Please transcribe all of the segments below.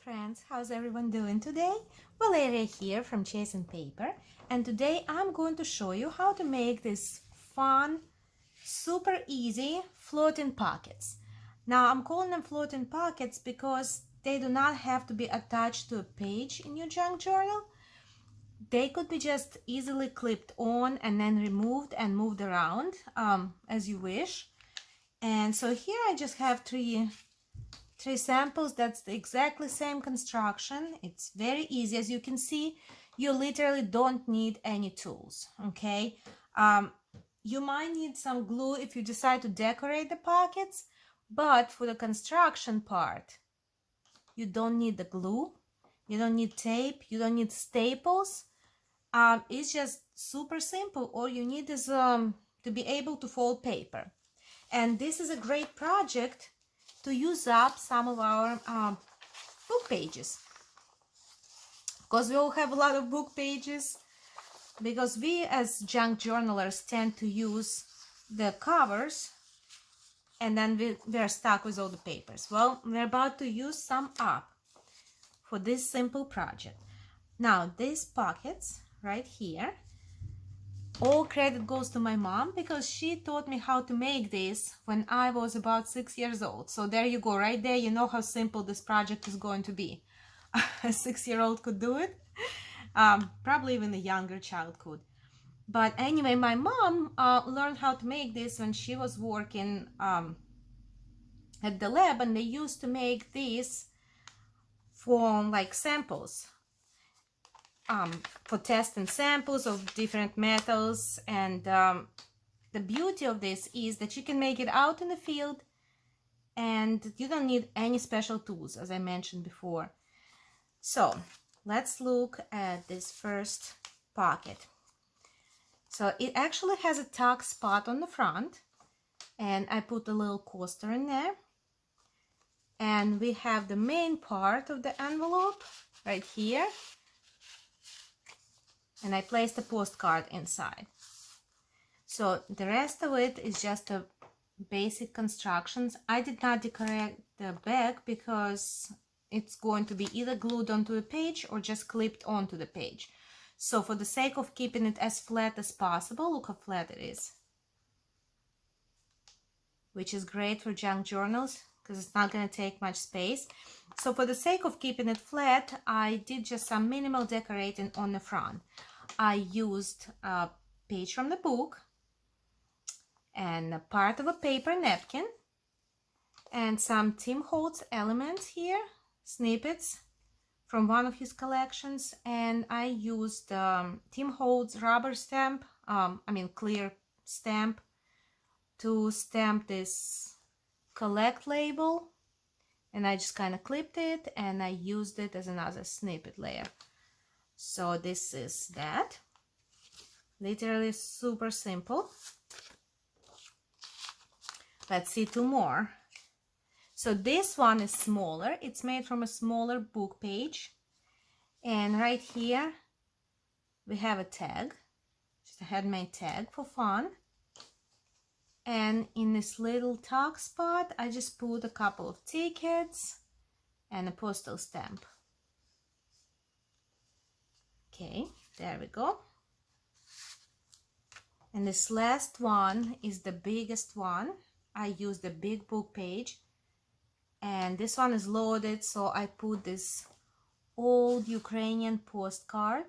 friends, how's everyone doing today? Valeria here from Chasing Paper, and today I'm going to show you how to make this fun, super easy floating pockets. Now I'm calling them floating pockets because they do not have to be attached to a page in your junk journal. They could be just easily clipped on and then removed and moved around as you wish. And so here I just have three samples. That's the exactly same construction. It's very easy. As you can see, you literally don't need any tools. Okay, you might need some glue if you decide to decorate the pockets, but for the construction part you don't need the glue, you don't need tape, you don't need staples. It's just super simple. All you need is to be able to fold paper, and this is a great project to use up some of our book pages, because we all have a lot of book pages, because we as junk journalers tend to use the covers and then we are stuck with all the papers. Well, we're about to use some up for this simple project. Now these pockets right here, all credit goes to my mom, because she taught me how to make this when I was about 6 years old. So there you go, right there, you know how simple this project is going to be. A 6-year-old could do it. Probably even a younger child could. But anyway, my mom learned how to make this when she was working at the lab, and they used to make these for like samples, for testing samples of different metals. And the beauty of this is that you can make it out in the field and you don't need any special tools, as I mentioned before. So let's look at this first pocket. So it actually has a tuck spot on the front, and I put a little coaster in there. And we have the main part of the envelope right here, and I placed a postcard inside. So the rest of it is just a basic constructions. I did not decorate the back because it's going to be either glued onto the page or just clipped onto the page. So for the sake of keeping it as flat as possible, look how flat it is, which is great for junk journals because it's not going to take much space. So for the sake of keeping it flat, I did just some minimal decorating on the front. I used a page from the book and a part of a paper napkin and some Tim Holtz elements here, snippets from one of his collections. And I used Tim Holtz rubber stamp, clear stamp, to stamp this collect label, and I just kind of clipped it and I used it as another snippet layer. So this is that. Literally super simple. Let's see two more. So this one is smaller. It's made from a smaller book page, and right here we have a tag, just a handmade tag for fun. And in this little tuck spot, I just put a couple of tickets and a postal stamp. Okay, there we go. And this last one is the biggest one. I used the big book page, and this one is loaded, so I put this old Ukrainian postcard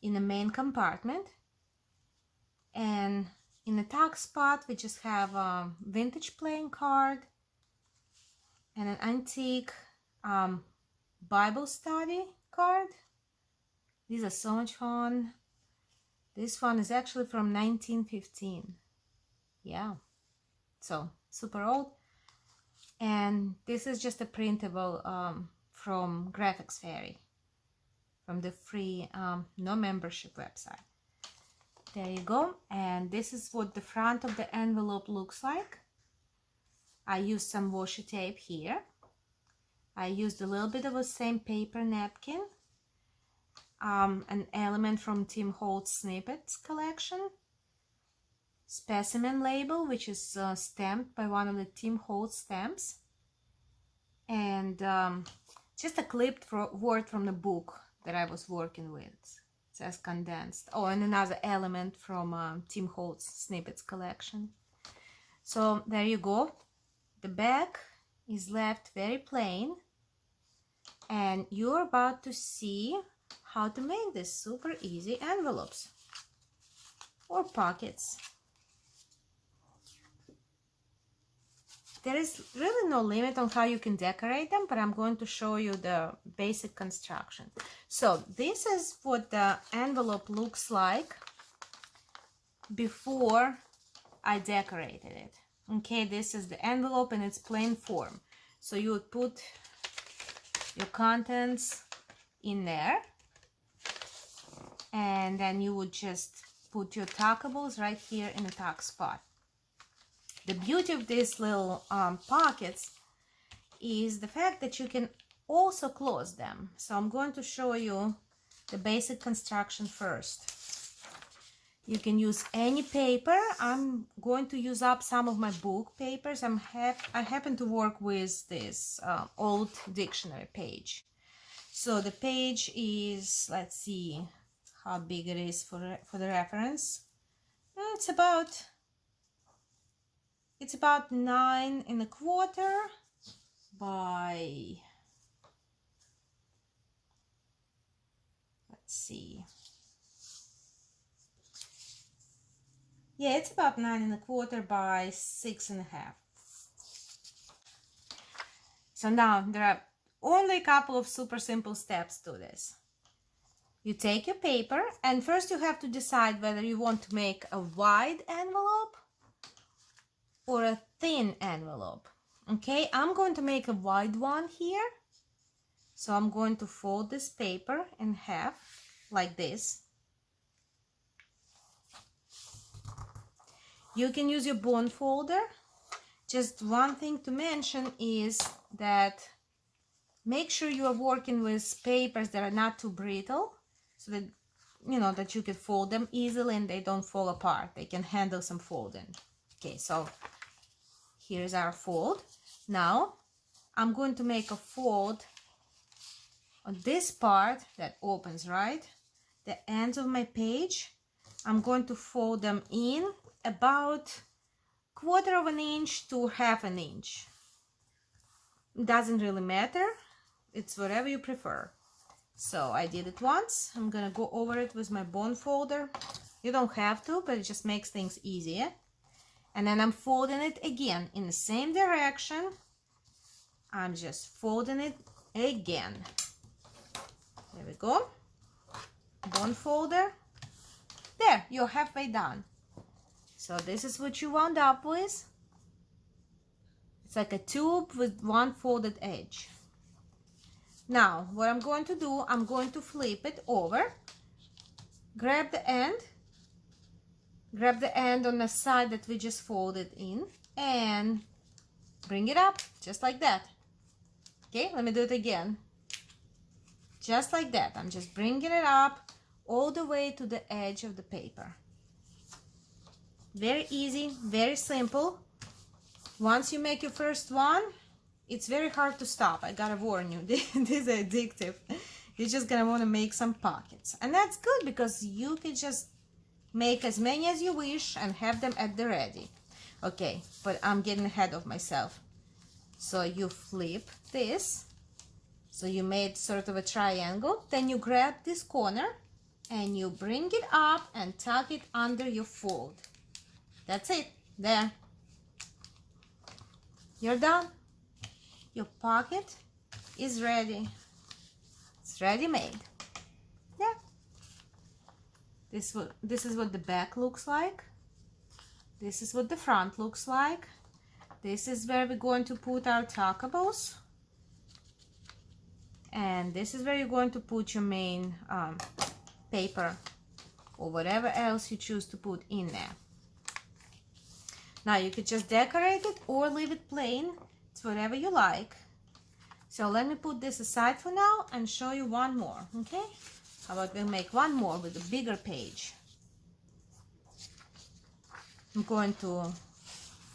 in the main compartment. And in the tuck spot, we just have a vintage playing card and an antique Bible study card. These are so much fun. This one is actually from 1915. Yeah, so super old. And this is just a printable from Graphics Fairy, from the free no membership website. There you go. And this is what the front of the envelope looks like. I used some washi tape here. I used a little bit of the same paper napkin, an element from Tim Holtz Snippets collection, specimen label, which is stamped by one of the Tim Holtz stamps, and just a clipped word from the book that I was working with. It says condensed. Oh, and another element from Tim Holtz Snippets collection. So there you go. The back is left very plain, and you're about to see how to make this super easy envelopes or pockets. There is really no limit on how you can decorate them, but I'm going to show you the basic construction. So this is what the envelope looks like before I decorated it. Okay, this is the envelope in its plain form. So you would put your contents in there, and then you would just put your tackables right here in the tuck spot. The beauty of these little pockets is the fact that you can also close them. So I'm going to show you the basic construction first. You can use any paper. I'm going to use up some of my book papers. I happen to work with this old dictionary page. So the page is, let's see how big it is for the reference. It's about 9 1/4 by, let's see. Yeah, it's about 9 1/4 by 6 1/2. So now there are only a couple of super simple steps to this. You take your paper, and first you have to decide whether you want to make a wide envelope or a thin envelope. Okay, I'm going to make a wide one here. So I'm going to fold this paper in half like this. You can use your bond folder. Just one thing to mention is that make sure you are working with papers that are not too brittle, so that that you can fold them easily and they don't fall apart. They can handle some folding. Okay, so here's our fold. Now I'm going to make a fold on this part that opens, right? The ends of my page. I'm going to fold them in about 1/4 of an inch to 1/2 inch. Doesn't really matter. It's whatever you prefer. So I did it once. I'm gonna go over it with my bond folder. You don't have to, but it just makes things easier. And then I'm folding it again in the same direction. I'm just folding it again. There we go. Bond folder. There, you're halfway done. So this is what you wound up with. It's like a tube with one folded edge. Now, what I'm going to do, I'm going to flip it over. Grab the end on the side that we just folded in, and bring it up, just like that. Okay, let me do it again. Just like that. I'm just bringing it up all the way to the edge of the paper. Very easy, very simple. Once you make your first one, it's very hard to stop. I gotta warn you, this is addictive. You're just gonna want to make some pockets, and that's good because you can just make as many as you wish and have them at the ready. Okay, but I'm getting ahead of myself. So you flip this, so you made sort of a triangle, then you grab this corner and you bring it up and tuck it under your fold. That's it. There, you're done. Your pocket is ready. It's ready made. Yeah. This is what the back looks like. This is what the front looks like. This is where we're going to put our tackables. And this is where you're going to put your main paper or whatever else you choose to put in there. Now you could just decorate it or leave it plain. It's whatever you like. So let me put this aside for now and show you one more, okay? How about we'll make one more with a bigger page. I'm going to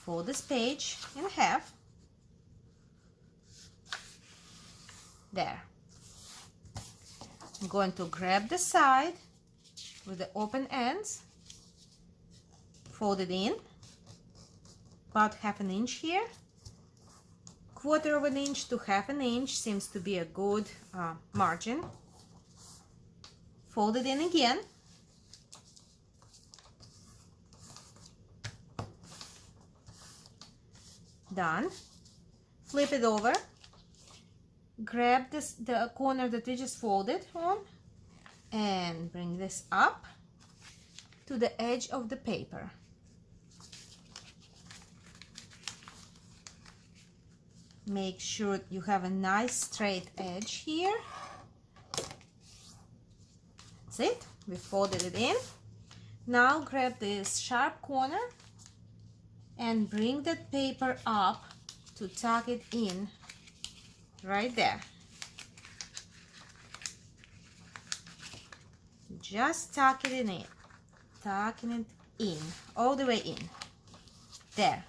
fold this page in half. There. I'm going to grab the side with the open ends, fold it in, about 1/2 inch here. 1/4 inch to 1/2 inch seems to be a good margin. Fold it in again. Done. Flip it over. Grab the corner that we just folded on and bring this up to the edge of the paper. Make sure you have a nice straight edge here. That's it. We folded it in. Now grab this sharp corner and bring that paper up to tuck it in right there. Just tuck it in it. Tucking it in, all the way in. There.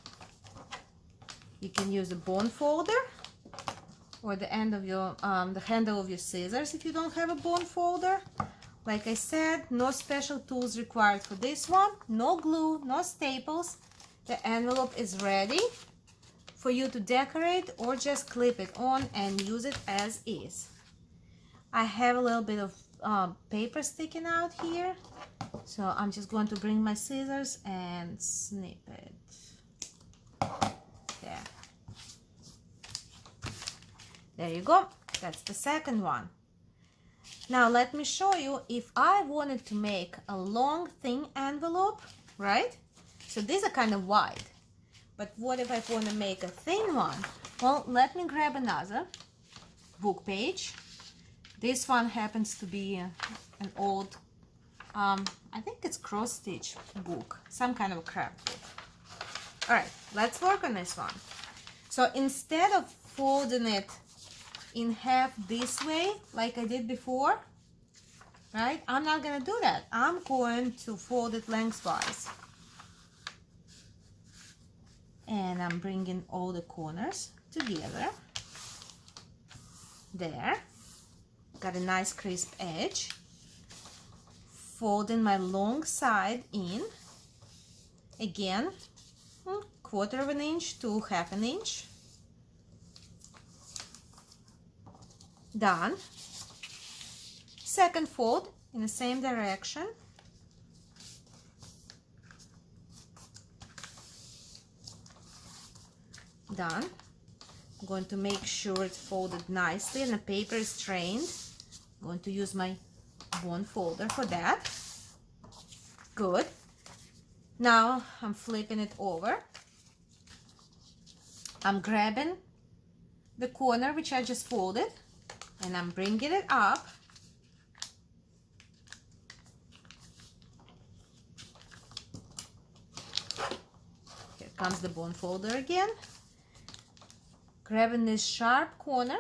You can use a bone folder or the end of your the handle of your scissors if you don't have a bone folder. Like I said, no special tools required for this one. No glue, no staples. The envelope is ready for you to decorate or just clip it on and use it as is. I have a little bit of paper sticking out here, so I'm just going to bring my scissors and snip it. There. There you go. That's the second one. Now let me show you if I wanted to make a long thin envelope, right? So these are kind of wide. But what if I want to make a thin one? Well, let me grab another book page. This one happens to be an old, I think it's cross-stitch book, some kind of craft book. All right, let's work on this one. So instead of folding it in half this way, like I did before, right? I'm not gonna do that. I'm going to fold it lengthwise. And I'm bringing all the corners together. There. Got a nice crisp edge. Folding my long side in. Again, 1/4 inch to 1/2 inch. Done. Second fold in the same direction. Done. I'm going to make sure it's folded nicely and the paper is strained. I'm going to use my bone folder for that. Good. Now I'm flipping it over. I'm grabbing the corner which I just folded and I'm bringing it up. Here comes the bone folder again. Grabbing this sharp corner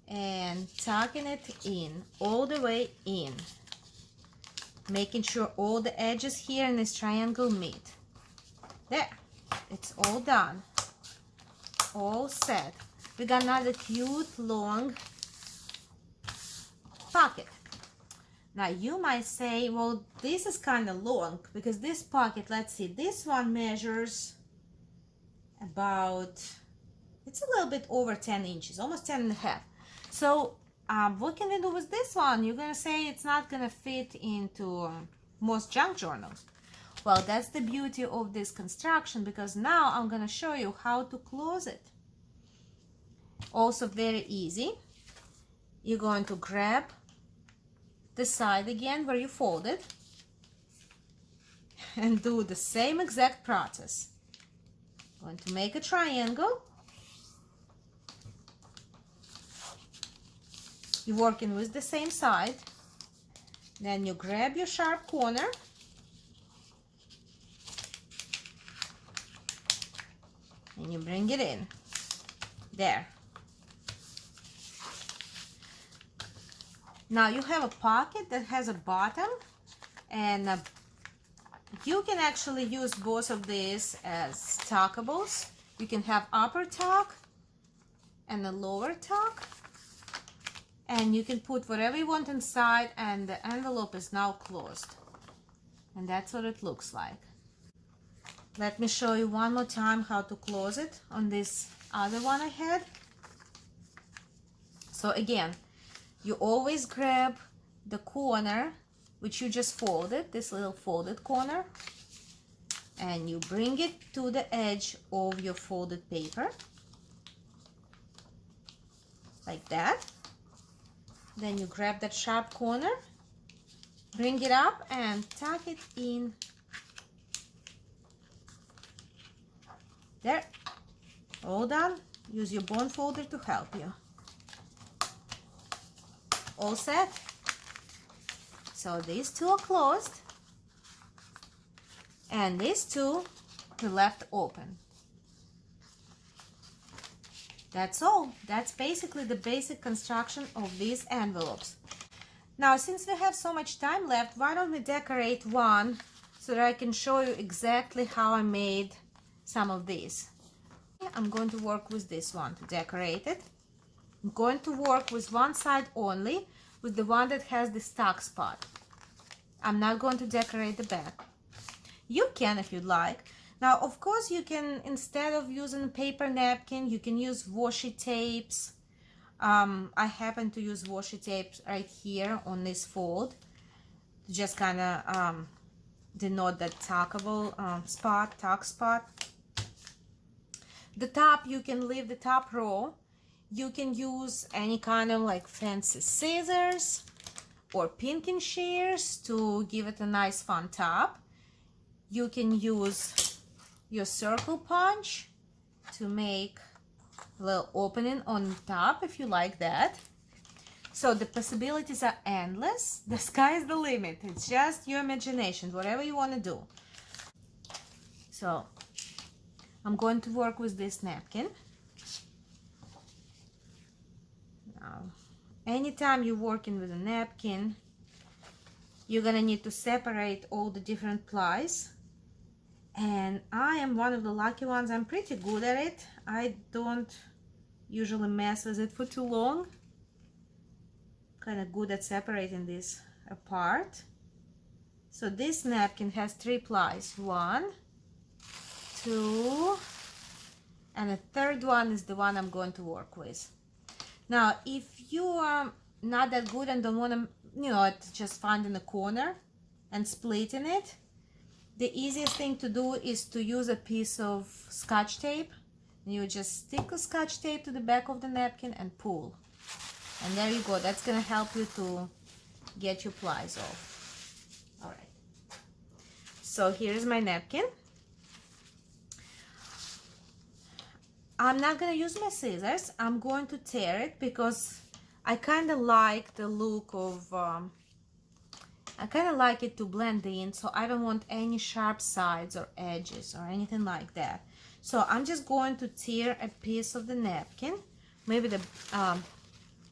and tucking it in, all the way in. Making sure all the edges here in this triangle meet. There, it's all done. All set. We got another cute long pocket. Now you might say, well, this is kind of long because this pocket, let's see, this one measures about, it's a little bit over 10 inches, almost 10 and a half. So what can we do with this one? You're gonna say it's not gonna fit into most junk journals. Well, that's the beauty of this construction, because now I'm gonna show you how to close it. Also very easy. You're going to grab the side again where you folded and do the same exact process. Going to make a triangle. You're working with the same side. Then you grab your sharp corner and you bring it in. There. Now you have a pocket that has a bottom, and you can actually use both of these as tuckables. You can have upper tuck and a lower tuck. and you can put whatever you want inside, and the envelope is now closed. And that's what it looks like. Let me show you one more time how to close it on this other one I had. So again, you always grab the corner which you just folded, this little folded corner, and you bring it to the edge of your folded paper like that. Then you grab that sharp corner, bring it up and tuck it in there. All done. Use your bone folder to help you. All set. So these two are closed and these two are left open. That's all. That's basically the basic construction of these envelopes. Now, since we have so much time left, why don't we decorate one so that I can show you exactly how I made some of these. I'm going to work with this one to decorate it. I'm going to work with one side only, with the one that has the stuck spot. I'm not going to decorate the back. You can if you'd like. Now, of course, you can, instead of using paper napkin, you can use washi tapes. I happen to use washi tapes right here on this fold to just kind of denote that tuckable tuck spot. The top, you can leave the top row. You can use any kind of like fancy scissors or pinking shears to give it a nice fun top. You can use your circle punch to make a little opening on top if you like that. So the possibilities are endless. The sky is the limit. It's just your imagination, whatever you want to do. So I'm going to work with this napkin. Now, anytime you're working with a napkin, you're gonna need to separate all the different plies. And I am one of the lucky ones. I'm pretty good at it. I don't usually mess with it for too long. Kind of good at separating this apart. So this napkin has 3 plies. 1, 2, and the third one is the one I'm going to work with. Now, if you are not that good and don't want to, just finding a corner and splitting it, the easiest thing to do is to use a piece of Scotch tape. You just stick a Scotch tape to the back of the napkin and pull. And there you go. That's going to help you to get your plies off. All right. So here's my napkin. I'm not going to use my scissors. I'm going to tear it because I kind of like the look of, I kind of like it to blend in, so I don't want any sharp sides or edges or anything like that. So I'm just going to tear a piece of the napkin. Maybe I'm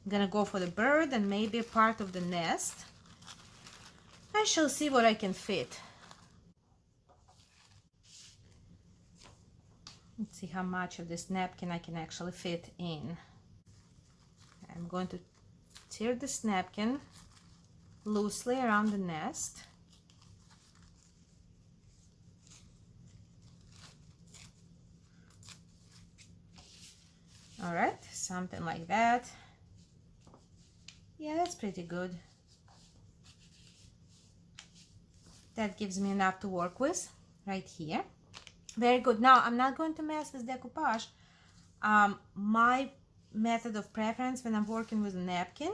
gonna go for the bird and maybe a part of the nest. I shall see what I can fit. Let's see how much of this napkin I can actually fit in. I'm going to tear this napkin loosely around the nest. All right, something like that. Yeah, that's pretty good. That gives me enough to work with right here. Very good. Now, I'm not going to mess with decoupage. My method of preference when I'm working with a napkin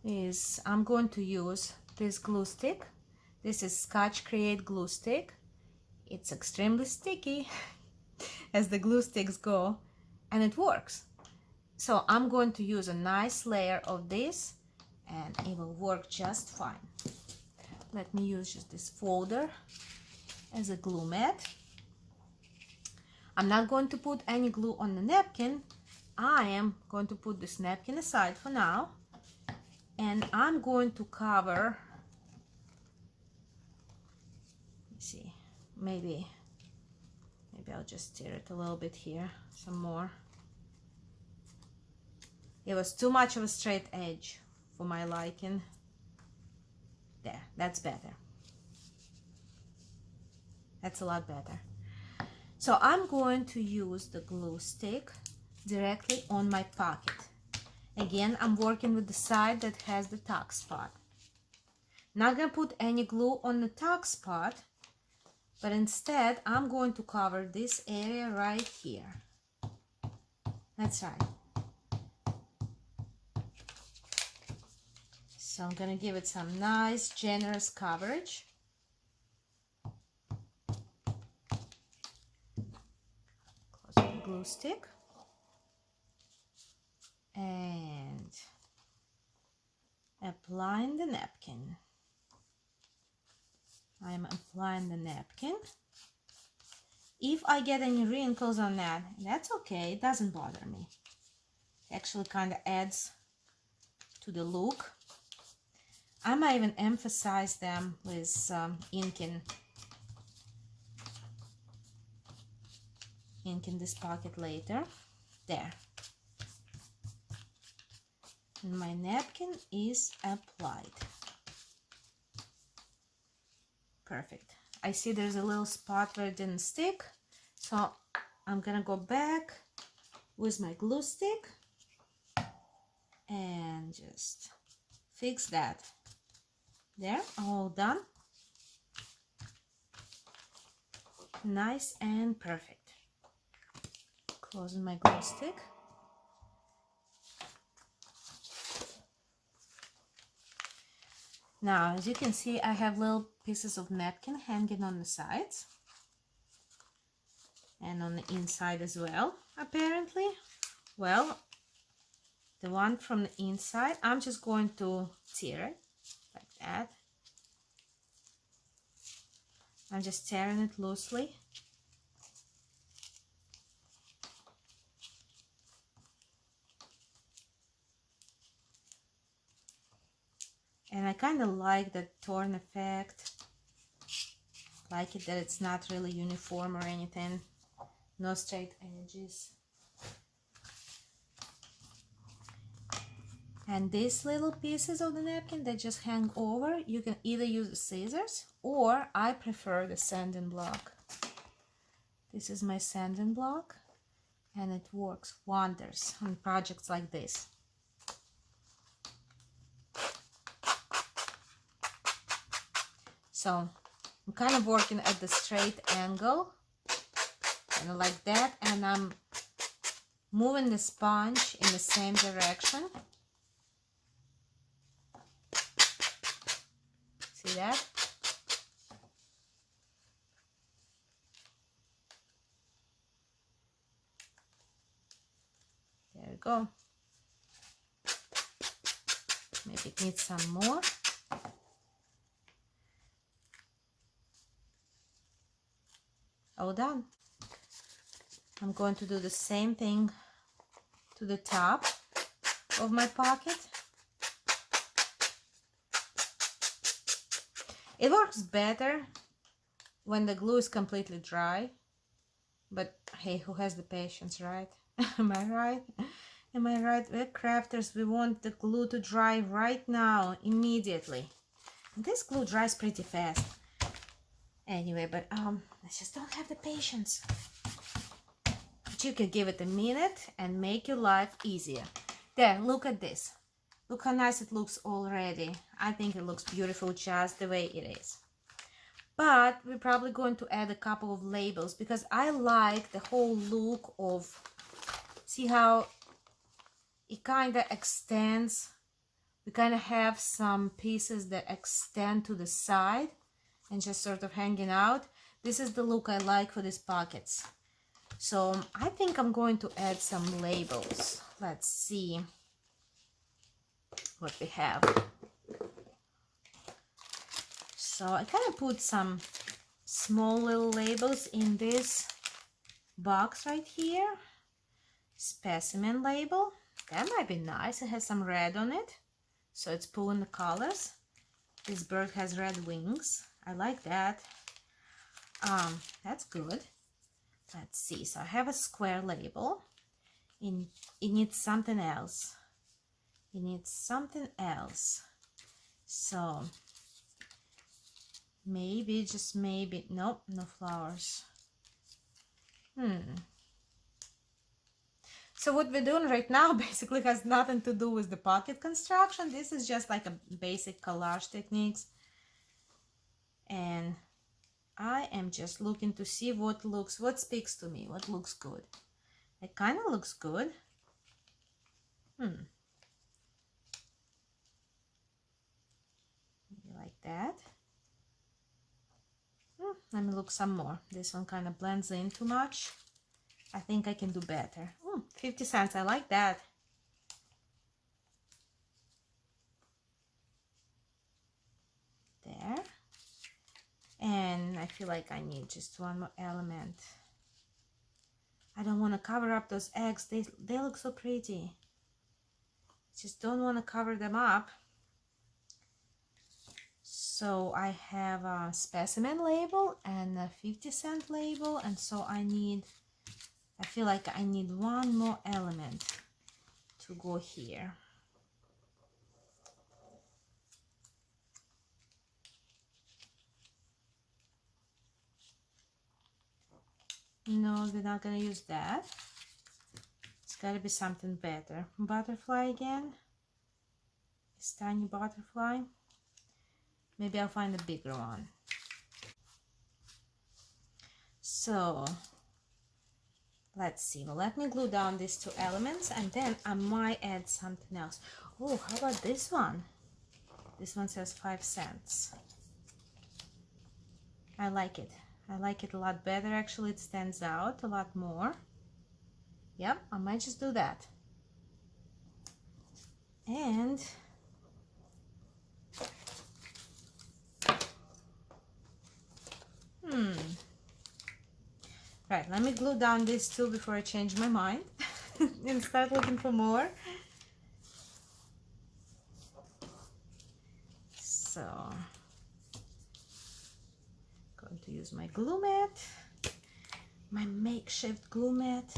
is I'm going to use this glue stick. This is Scotch Create glue stick. It's extremely sticky as the glue sticks go, and it works. So I'm going to use a nice layer of this and it will work just fine. Let me use just this folder as a glue mat. I'm not going to put any glue on the napkin. I am going to put this napkin aside for now. And I'm going to cover, let's see, maybe I'll just stir it a little bit here, some more. It was too much of a straight edge for my liking. There, that's better. That's a lot better. So I'm going to use the glue stick directly on my pocket. Again, I'm working with the side that has the tuck spot. Not gonna put any glue on the tuck spot, but instead I'm going to cover this area right here. That's right. So I'm gonna give it some nice, generous coverage. Close the glue stick. And applying the napkin. I'm applying the napkin. If I get any wrinkles on that, that's okay, it doesn't bother me. It actually kind of adds to the look. I might even emphasize them with inking this pocket later. There. And my napkin is applied. Perfect. I see there's a little spot where it didn't stick, so I'm gonna go back with my glue stick and just fix that. There, all done. Nice and perfect. Closing my glue stick. Now, as you can see, I have little pieces of napkin hanging on the sides and on the inside as well, apparently. Well, the one from the inside, I'm just going to tear it like that. I'm just tearing it loosely. And I kind of like the torn effect. Like it that it's not really uniform or anything. No straight edges. And these little pieces of the napkin that just hang over, you can either use the scissors or I prefer the sanding block. This is my sanding block and it works wonders on projects like this. So I'm kind of working at the straight angle and like that, and I'm moving the sponge in the same direction. See that? There we go. Maybe it needs some more. All done. I'm going to do the same thing to the top of my pocket. It works better when the glue is completely dry, but hey, who has the patience, right? Am I right? Am I right? We're crafters, we want the glue to dry right now, immediately. And this glue dries pretty fast. Anyway, but I just don't have the patience. But you can give it a minute and make your life easier. There, look at this. Look how nice it looks already. I think it looks beautiful just the way it is. But we're probably going to add a couple of labels because I like the whole look of, see how it kind of extends. We kind of have some pieces that extend to the side and just sort of hanging out. This is the look I like for these pockets. So I think I'm going to add some labels. Let's see what we have. So I kind of put some small little labels in this box right here. Specimen label. That might be nice. It has some red on it, so it's pulling the colors. This bird has red wings. I like that. That's good. Let's see. So I have a square label. It needs something else. You need something else. So maybe, just maybe, nope, no flowers. So what we're doing right now basically has nothing to do with the pocket construction. This is just like a basic collage techniques. And I am just looking to see what speaks to me, what looks good. It kind of looks good. Maybe like that. Let me look some more. This one kind of blends in too much. I think I can do better. 50 cents, I like that. There. And I feel like I need just one more element. I don't want to cover up those eggs. They look so pretty. Just don't want to cover them up. So I have a specimen label and a 50-cent label, and so I feel like I need one more element to go here. No, we're not gonna use that. It's gotta be something better. Butterfly again. This tiny butterfly. Maybe I'll find a bigger one. So let's see. Let me glue down these two elements, and then I might add something else. Oh, how about this one? This one says 5 cents. I like it. I like it a lot better. Actually, it stands out a lot more. Yep, I might just do that. And right, let me glue down these two before I change my mind and start looking for more. So, going to use my glue mat, my makeshift glue mat.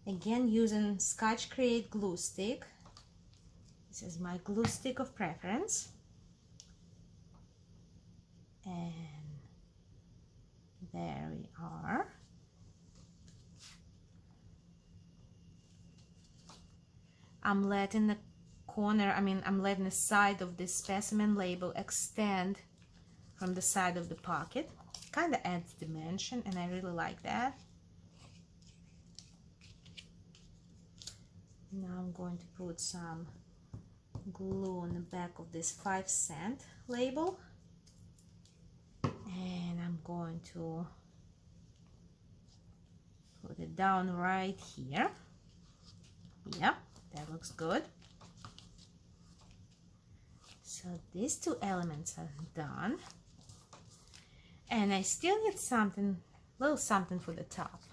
Again, using Scotch Create glue stick. This is my glue stick of preference. And there we are. I'm letting the corner, I'm letting the side of this specimen label extend from the side of the pocket. Kind of adds dimension, and I really like that. Now I'm going to put some glue on the back of this 5-cent label, and I'm going to put it down right here. Yep, that looks good. So these two elements are done, and I still need something, little something for the top.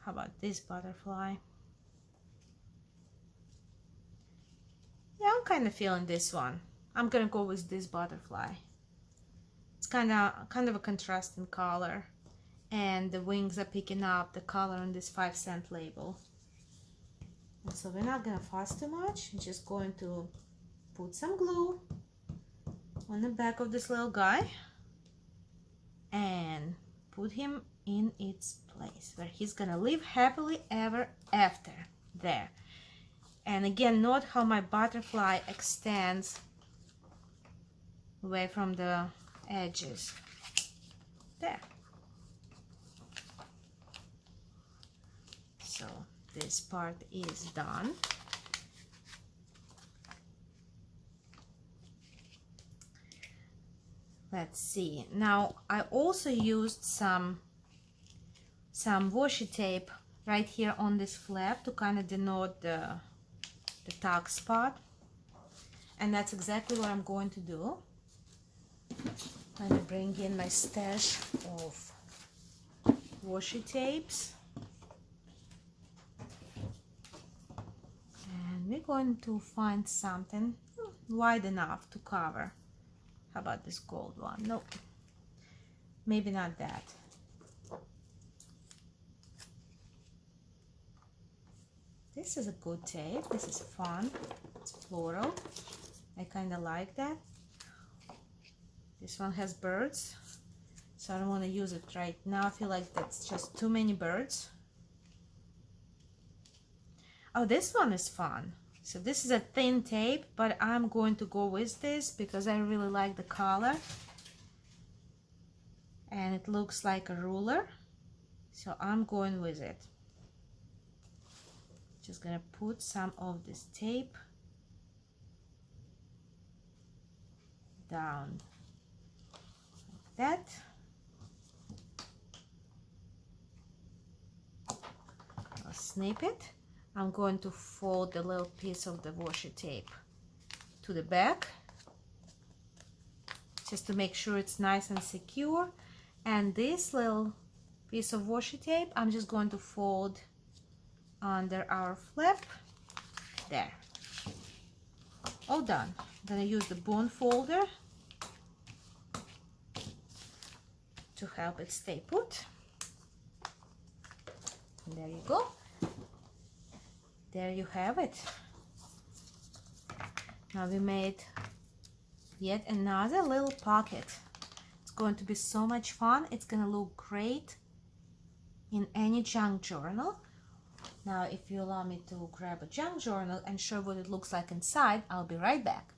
How about this butterfly? Yeah, I'm kind of feeling this one. I'm gonna go with this butterfly. It's kind of a contrasting color, and the wings are picking up the color on this 5-cent label. And so we're not gonna fuss too much. I'm just going to put some glue on the back of this little guy and put him in its place where he's gonna live happily ever after. There. And again, note how my butterfly extends away from the edges. There. So this part is done. Let's see. Now I also used some washi tape right here on this flap to kind of denote the tuck spot, and that's exactly what I'm going to do. I'm going to bring in my stash of washi tapes, and we're going to find something wide enough to cover. How about this gold one? Nope, maybe not that. This is a good tape. This is fun. It's floral. I kind of like that. This one has birds, so I don't want to use it right now. I feel like that's just too many birds. Oh, this one is fun. So this is a thin tape, but I'm going to go with this because I really like the color. And it looks like a ruler. So I'm going with it. Just gonna put some of this tape down like that. I'll snip it. I'm going to fold the little piece of the washi tape to the back just to make sure it's nice and secure. And this little piece of washi tape, I'm just going to fold under our flap. There. All done. I'm gonna use the bone folder to help it stay put. And there you go. There you have it. Now we made yet another little pocket. It's going to be so much fun. It's gonna look great in any junk journal. Now, if you allow me to grab a junk journal and show what it looks like inside, I'll be right back.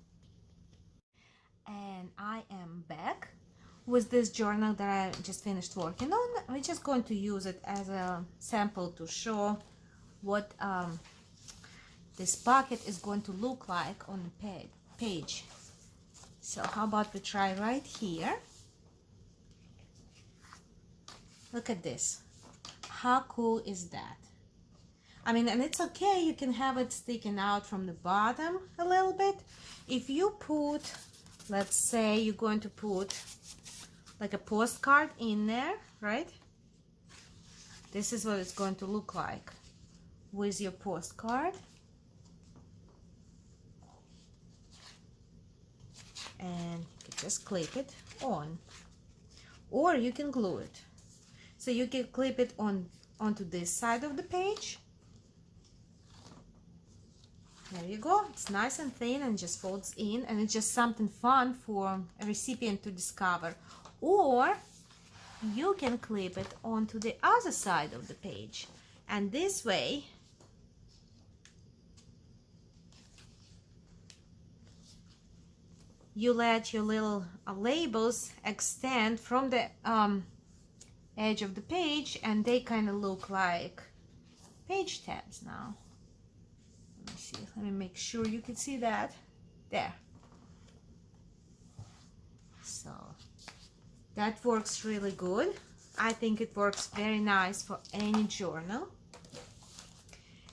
And I am back with this journal that I just finished working on. We're just going to use it as a sample to show what this pocket is going to look like on the page. So how about we try right here. Look at this. How cool is that? I mean, and it's okay, you can have it sticking out from the bottom a little bit. If you put, let's say you're going to put like a postcard in there, right? This is what it's going to look like with your postcard. And you can just clip it on. Or you can glue it. So you can clip it onto this side of the page. There you go. It's nice and thin and just folds in, and it's just something fun for a recipient to discover. Or you can clip it onto the other side of the page, and this way you let your little labels extend from the edge of the page, and they kind of look like page tabs now. Let me see, let me make sure you can see that. There. So that works really good. I think it works very nice for any journal.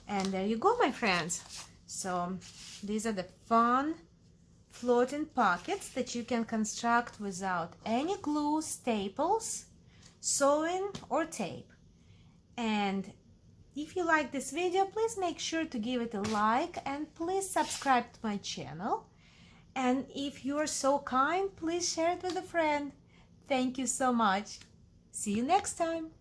And there you go, my friends. So these are the fun floating pockets that you can construct without any glue, staples, sewing, or tape. And if you like this video, please make sure to give it a like, and please subscribe to my channel. And if you are so kind, please share it with a friend. Thank you so much. See you next time.